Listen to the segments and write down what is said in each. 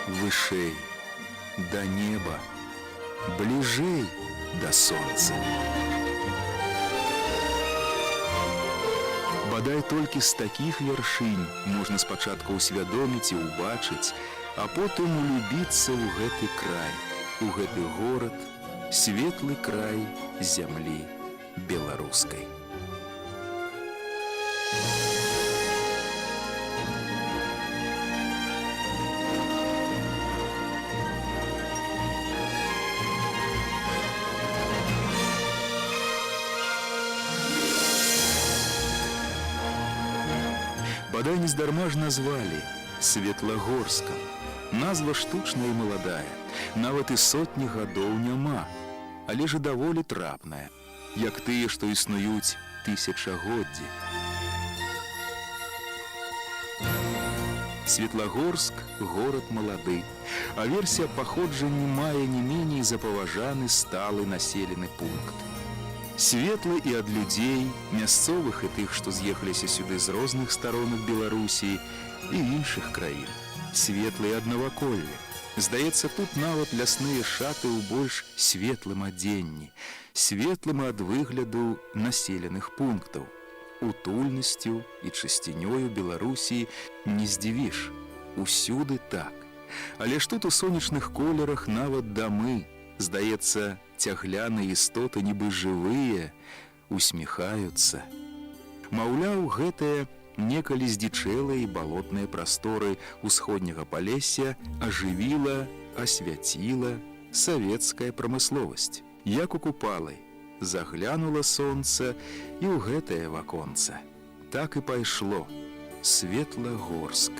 вышэй да неба, бліжэй да сонца. Бадай толькі з такіх вяршынь можна спачатку ўсвядоміць і ўбачыць, а потым улюбіцца ў гэты край, у гэты горад, светлы край зямлі беларускай. Бадай нездарма ж назвалі Светлагорскам. Назва штучная і маладая, нават і сотні гадоў няма, але ж даволі трапная, як тыя, што існуюць тысячагоддзі. Светлагорск – горад малады, а версія паходжання мае не меней запаважаны сталы населены пункт. Светлы і ад людзей, мясцовых і тых, што з'ехаліся сюды з розных старонак Беларусі і іншых краін. Светлы і ад наваколля. Здаецца, тут нават лясныя шаты ў больш светлым адзенні, светлым ад выгляду населеных пунктаў. Утульнасцю і чысцінёю Беларусі не здзівіш. Усюды так. Але ж тут у сонечных колерах нават дамы, здаецца, цягляныя істоты нібы жывыя, усміхаюцца. Маўляў, гэтыя некалі здзічэлыя і балотныя прасторы ўсходняга Палесся ажывіла, асвяціла савецкая прамысловасць. Як у купалы, заглянула сонца і ў гэтае ваконца. Так і пайшло. Светлагорск.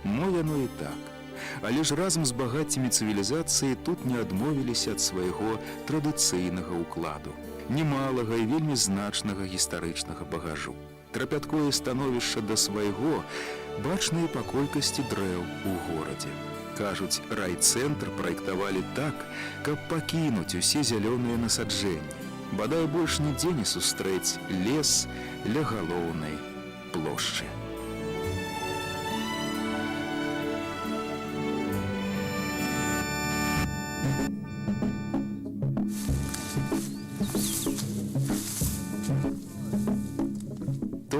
Мо яно і так. Але ж разам з багаццямі цывілізацыі тут не адмовіліся ад свайго традыцыйнага ўкладу, немалага і вельмі значнага гістарычнага багажу. Трапяткое становішча да свайго бачныя па колькасці дрэў у горадзе. Кажуць, райцэнтр праектавалі так, каб пакінуць усе зялёныя насаджэнні. Бадай больш нідзе не сустрэць лес ля галоўнай плошчы.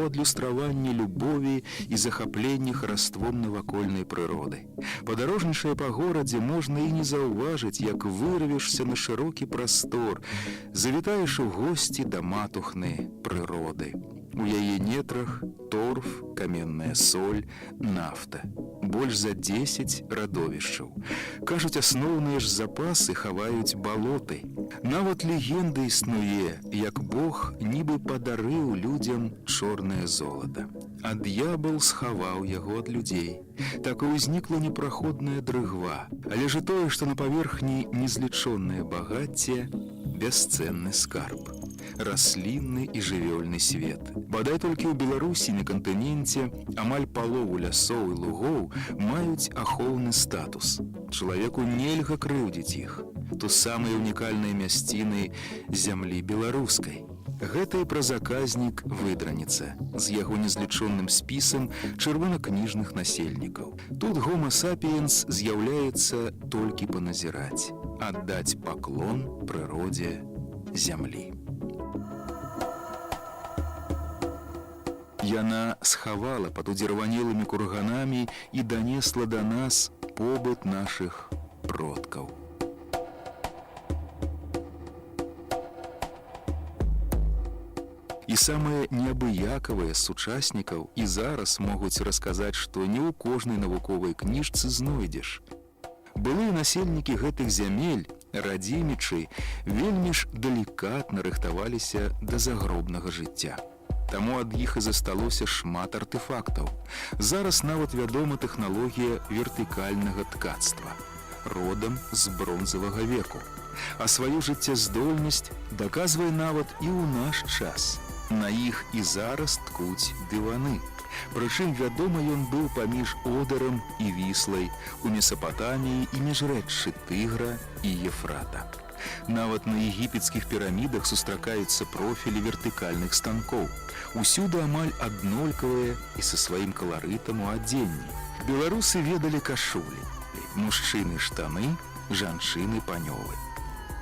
Адлюстраванне любові і захаплення хараством навакольнай прыроды. Падарожнічае па горадзе можна і не заўважыць, як вырвешся на шырокі прастор, завітаеш у госці да матухны прыроды. У яе нетрах торф, каменная соль, нафта. Больш за 10 радовішчаў. Кажуць, асноўныя ж запасы хаваюць балоты. Нават легенда існуе, як Бог нібы падарыў людзям чорнае золата. А д'ябал схаваў яго ад людзей. Так і ўзнікла непраходная дрыгва. Але ж і тое, што на паверхні незлічонае багацце, бясцэнны скарб. Раслінны і жывёльны свет. Бадай толькі ў Беларусі на кантыненце амаль палову лясоў і лугоў маюць ахоўны статус. Чалавеку нельга крыўдзіць іх. То самыя унікальныя мясціны зямлі беларускай. Гэта і пра заказнік Выдраніца з яго незлічоным спісам чырвонакніжных насельнікаў. Тут гомо сапіенс з'яўляецца толькі паназіраць, аддаць паклон прыродзе зямлі. Яна схавала пад удзірванелымі курганамі і данесла да нас побыт нашых продкаў. І самыя неабыякавыя з сучаснікаў і зараз могуць расказаць, што не ў кожнай навуковай кніжцы знойдзеш. Былыя насельнікі гэтых зямель, радзімічы, вельмі ж далікатна рыхтаваліся да загробнага жыцця. Таму ад іх і засталося шмат артефактаў. Зараз нават вядома тэхналогія вертыкальнага ткацтва, родам з бронзавага веку. А сваю жыццяздольнасць даказвае нават і ў наш час. На іх і зараз ткуць дываны. Прычым, вядома, ён быў паміж Одарам і Віслай, у Месапатаміі і міжрэччы Тыгра і Ефрата. Нават на егіпецкіх пірамідах сустракаюцца профілі вертыкальных станкоў. Усюды амаль аднолькавыя і са сваім каларытам у адзенні. Беларусы ведалі кашулі, Мужчыны штаны, жанчыны панёвы.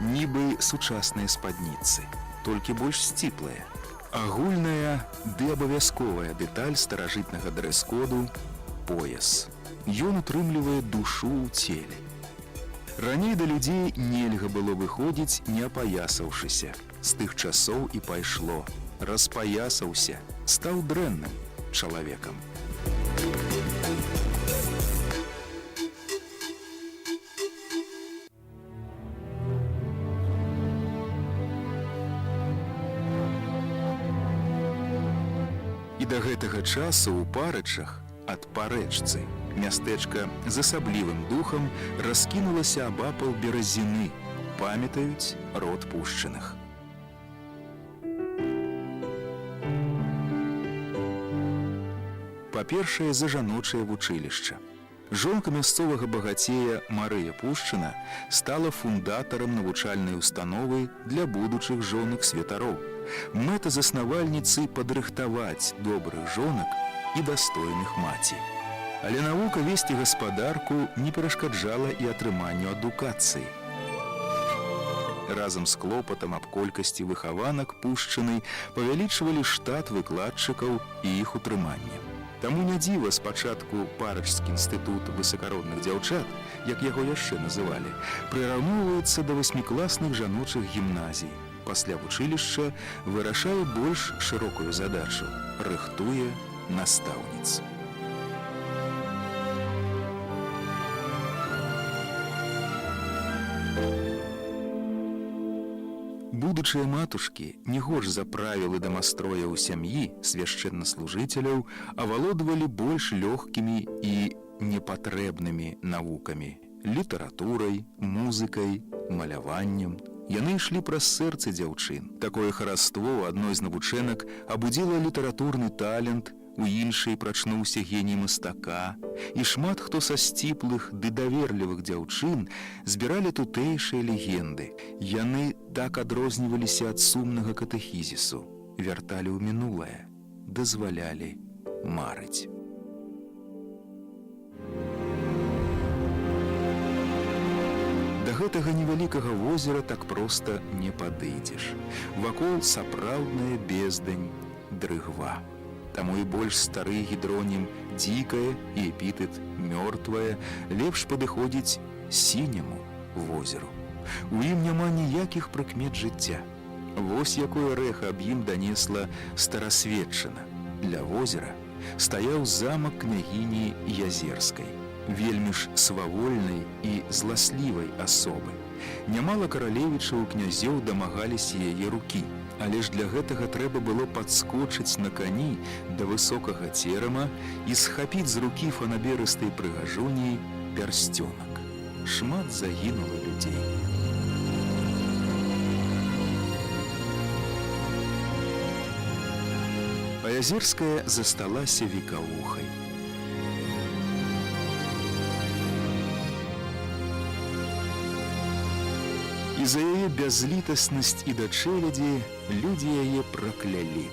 Нібы сучасныя спадніцы, толькі больш сціплыя. Агульная ды абавязковая дэталь старажытнага дрэс-коду – пояс. Ён утрымлівае душу ў целе. Раней да людзей нельга было выходзіць, не апаясаўшыся. З тых часоў і пайшло. Распаясаўся, стаў дрэнным чалавекам. І да гэтага часу ў Парэчах, ад Парэчцы, мястэчка з асаблівым духам раскінулася абапал беразіны, памятаюць род Пушчыных. Па-першае, за жаночае вучылішча. Жонка мясцовага багацея Марыя Пушчына стала фундатарам навучальнай установы для будучых жонак святароў. Мэта заснавальніцы падрыхтаваць добрых жонак і дастойных маці. Але навука весці гаспадарку не перашкаджала і атрыманню адукацыі. Разам з клопатам аб колькасці выхаванак Пушчыны павялічвалі штат выкладчыкаў і іх утрымання. Таму не дзіва, спачатку Парэчскі інстытут высакародных дзяўчат, як яго яшчэ называлі, прыраўноўваецца да 8-класных жаночых гімназій. Пасля вучылішча вырашае больш шырокую задачу – рыхтуе настаўніц. Будучыя матушкі, не горш за правілы дамастрояў сям'і, свяшчэннаслужыцеляў, авалодвалі больш лёгкімі і непатрэбнымі навукамі – літаратурай, музыкай, маляваннем. Яны ішлі праз сэрцы дзяўчын. Такое хараство ў адной з навучэнак абудзіла літаратурны талент, у іншай прачнуўся геній мастака, і шмат хто са сціплых ды даверлівых дзяўчын збіралі тутэйшыя легенды. Яны так адрозніваліся ад сумнага катэхізісу, вярталі ў мінулае, дазвалялі марыць. Да гэтага невялікага возера так проста не падыдзеш. Вакол сапраўдная бездань, дрыгва. Таму і больш стары гідронім «дзікае» і эпітэт «мёртвае» лепш падыходзіць сіняму возеру. У ім няма ніякіх прыкмет жыцця. Вось якое рэха аб ім данесла старасветчына. Ля возера стаяў замак княгіні Язерскай, вельмі ж свавольнай і зласлівай асобы. Нямала каралевічаў і князёў дамагаліся яе рукі. Але ж для гэтага трэба было падскочыць на кані да высокага церама і схапіць з рукі фанаберыстай прыгажуні пярсцёнак. Шмат загінула людзей. А Язерская засталася векавухай. І за яе бязлітаснасць і да чэлядзі людзі яе праклялі.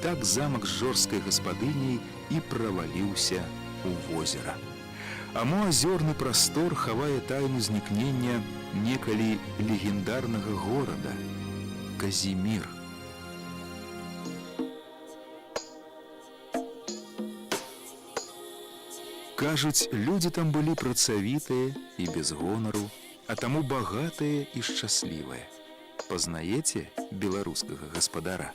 Так замак з жорсткай гаспадыняй і праваліўся ў возера. А мо азёрны прастор хавае тайну знікнення некалі легендарнага горада – Казімір. Кажуць, людзі там былі працавітыя і без гонару, а таму багатыя і шчаслівыя. Пазнаеце беларускага гаспадара?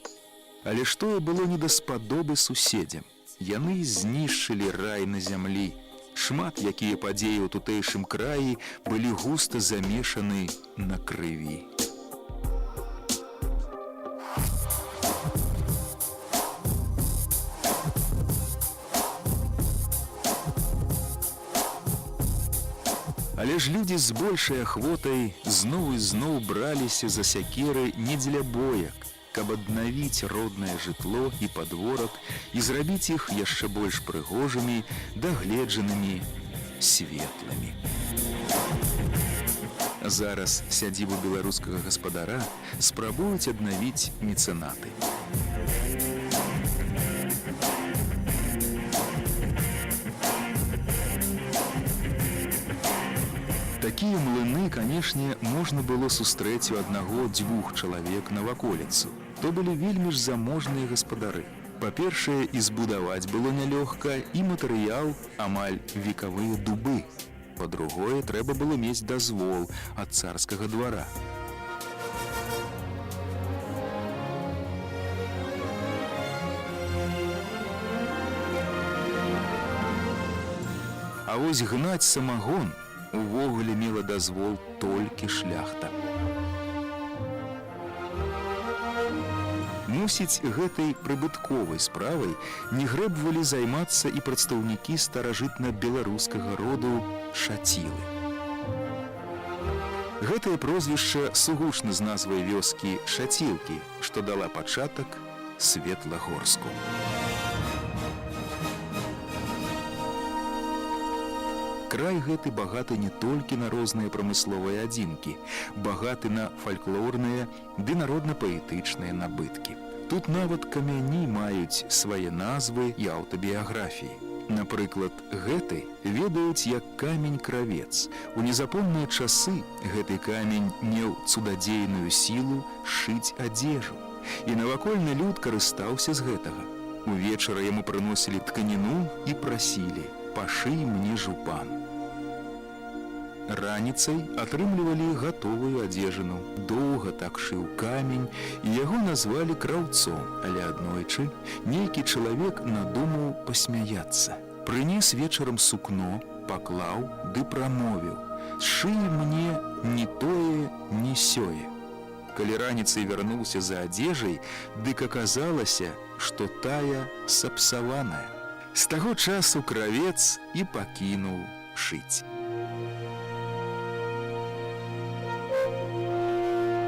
Але ж тое было не даспадобы суседзям. Яны знішчылі рай на зямлі. Шмат якія падзеі ў тутэйшым краі былі густа замешаны на крыві. Але ж людзі з большай ахвотай зноў і зноў браліся за сякеры не дзеля боек, каб аднавіць роднае жытло і падворак і зрабіць іх яшчэ больш прыгожымі, дагледжанымі, светлымі. Зараз сядзібу беларускага гаспадара спрабуюць аднавіць мецэнаты. Такія млыны, канешне, можна было сустрэць у аднаго-дзвюх чалавек на ваколіцу. То былі вельмі ж заможныя гаспадары. Па-першае, і збудаваць было нялёгка, і матэрыял амаль векавыя дубы. Па-другое, трэба было мець дазвол ад царскага двара. А вось гнаць самагон увогуле мела дазвол толькі шляхта. Мусіць, гэтай прыбытковай справай не грэбвалі займацца і прадстаўнікі старажытна-беларускага роду шацілы. Гэтае прозвішча сугучна з назвай вёскі Шацілкі, што дала пачатак Светлагорску. Край гэты багаты не толькі на розныя прамысловыя адзінкі, багаты на фальклорныя ды народна-паэтычныя набыткі. Тут нават камяні маюць свае назвы і аўтабіяграфіі. Напрыклад, гэты ведаюць як камень-кравец. У незапомныя часы гэты камень меў цудадзейную сілу шыць адзежу, і навакольны люд карыстаўся з гэтага. Увечары яму прыносілі тканіну і прасілі: «Пашый мне, жупан». Раніцай атрымлівалі гатовую адзежыну. Доўга так шыў камень, і яго назвалі краўцом, але аднойчы нейкі чалавек надумаў пасмяяцца. Прынес вечарам сукно, паклаў ды прамовіў: «Шый мне ні тое, ні сёе». Калі раніцай вярнуўся за адзежай, дык аказалася, што тая сапсаваная. З таго часу кравец і пакінуў шыць.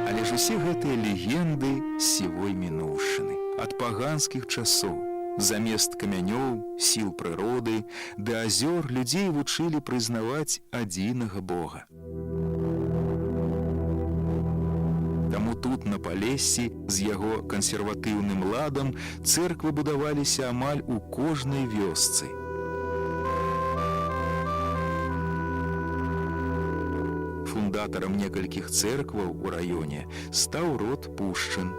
Але ж усе гэтыя легенды сівой мінуўшчыны. Ад паганскіх часоў замест камянёў, сіл прыроды да азёр людзей вучылі прызнаваць адзінага Бога. Таму тут, на Палессі, з яго кансерватыўным ладам, цэрквы будаваліся амаль у кожнай вёсцы. Фундатарам некалькіх цэркваў у раёне стаў род Пушчын.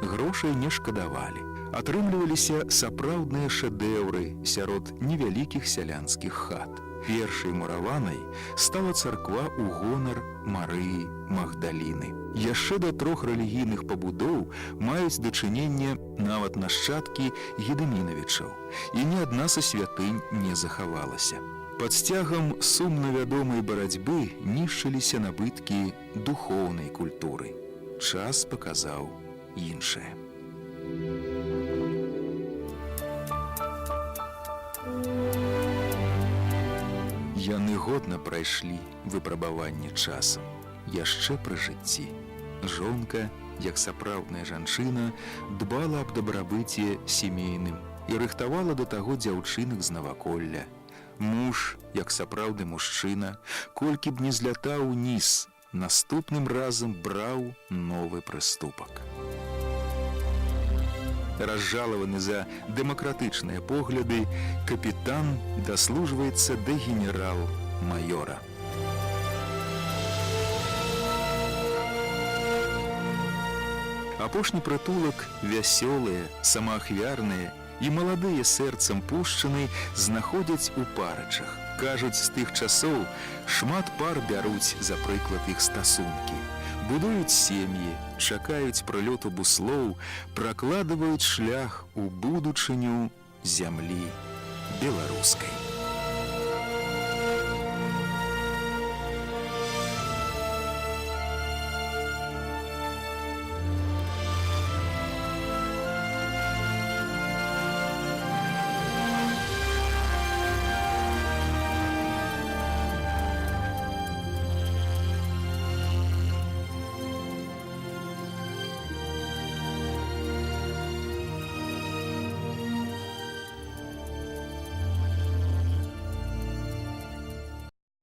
Грошай не шкадавалі. Атрымліваліся сапраўдныя шэдэўры сярод невялікіх сялянскіх хат. Першай мураванай стала царква ў гонар Марыі Магдаліны. Яшчэ да 3 рэлігійных пабудоў маюць дачыненне нават нашчадкі Гедымінавічаў, і ні адна са святынь не захавалася. Пад сцягам сумна вядомай барацьбы нішчыліся набыткі духоўнай культуры. Час паказаў іншае. Яны годна прайшлі выпрабаванне часам, яшчэ пры жыцці. Жонка, як сапраўдная жанчына, дбала аб дабрабыце сямейным і рыхтавала да таго дзяўчынак з наваколля. Муж, як сапраўдны мужчына, колькі б не злятаў уніз, наступным разам браў новы прыступак. Разжалаваны за дэмакратычныя погляды, капітан даслужваецца да генерал-майора. Апошні прытулак вясёлыя, самаахвярныя і маладыя сэрцам пушчыны знаходзяць у парачах. Кажуць, з тых часоў шмат пар бяруць за прыклад іх стасункі. Будуюць сем'і, чакаюць прылёту буслоў, пракладваюць шлях у будучыню зямлі беларускай.